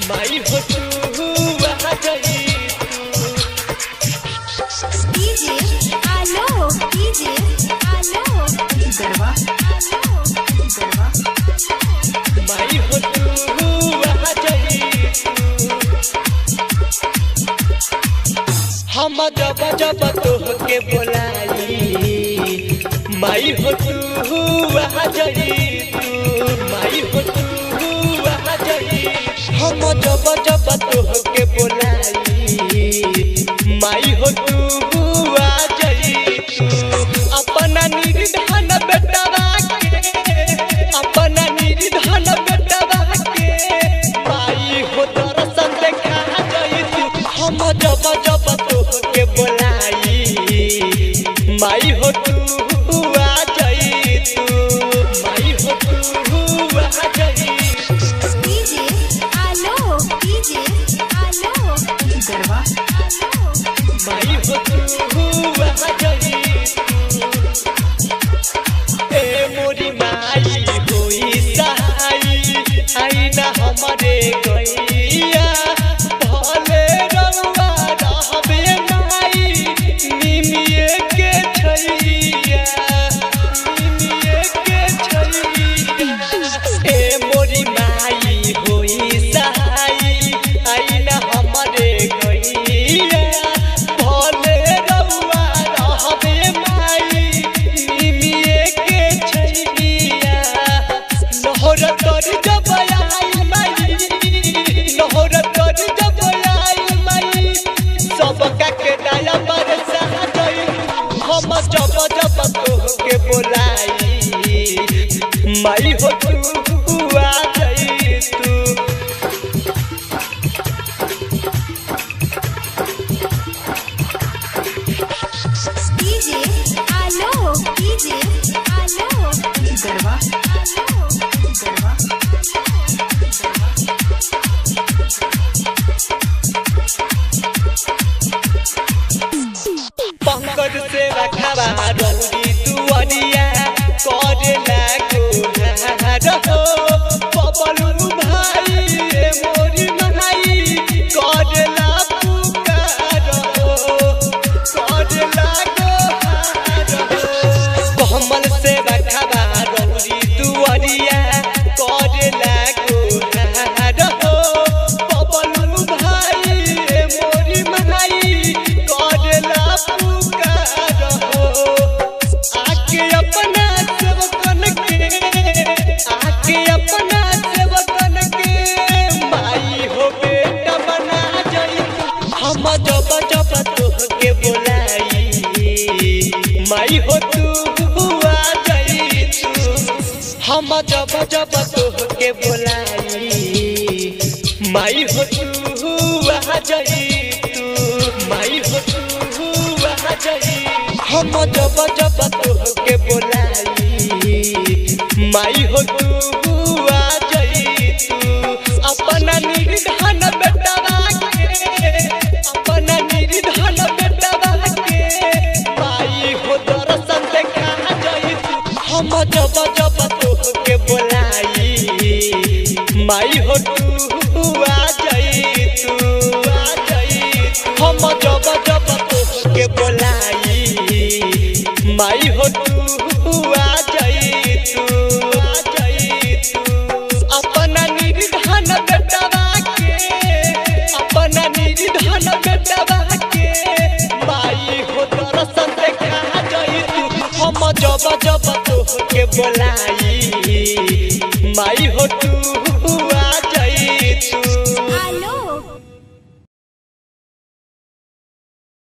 माई हो तू आ गई डीजे आलो गरबा माई हो तू आ गई हम जब जब तोहके बोलाई माई हो तू आ गई माई हो तू आ गई हम जब जब तोहके बोलाई माई हो तू आ गई अपना निर्धन बेटवा के अपना निर्धन बेटवा के माई हो दर्शन देखा गई हम जब जब तोहके बोलाई माई हो तू आ गई माई हो तू आ गई डीजे आलो गरबा माई हो तू आ गई ए मोरी माई होई सहाई आई ना हमरे गैया भले रउआ रहबे माई निमिये के छैया निमिये के छैया ए मोरी माई होई सहाई आई ना हमरे गैया भले रउआ रहबे माई निमिये के छैया नहर तर जब आई माई नहर तर जब आई माई सबका के दया बरसा गई हम जब जब तोहके बोलाई माई हो तू आ गई तू डीजे आलो गरबा पंकज से रखवा रौदी दुआरिया करे लागो हो बबलू भाई ए मोरी माई करे ला पुकार हो करे लागो कमल से रखवा रौदी दुआरिया करे लागो हो बबलू भाई ए मोरी माई करे ला पुकार हो आके अपना सेवकन के माई हो बेटा बना जाई हम जब जब तोहके बोलाई माई हो तू आ जाई हम जब जब तोहके बोलाई माई हो तू आ जाई माई हो तू आ जाई हम जब जब तोहके बोलाई माई हो तू आ जाई अपना निर्धन बेटवा के अपना निर्धन बेटवा के माई हो दर्शन देखा जाई हम जब जब तोहके बोलाई माई हो तू आ जाई हम जब जब तोहके बोलाई माई हो तू आ जाई अपना निर्धन बेटवा के अपना निर्धन बेटवा के माई हो दर्शन देखा जाई हम जब जब तोहके बोलाई माई हो तू आ जाई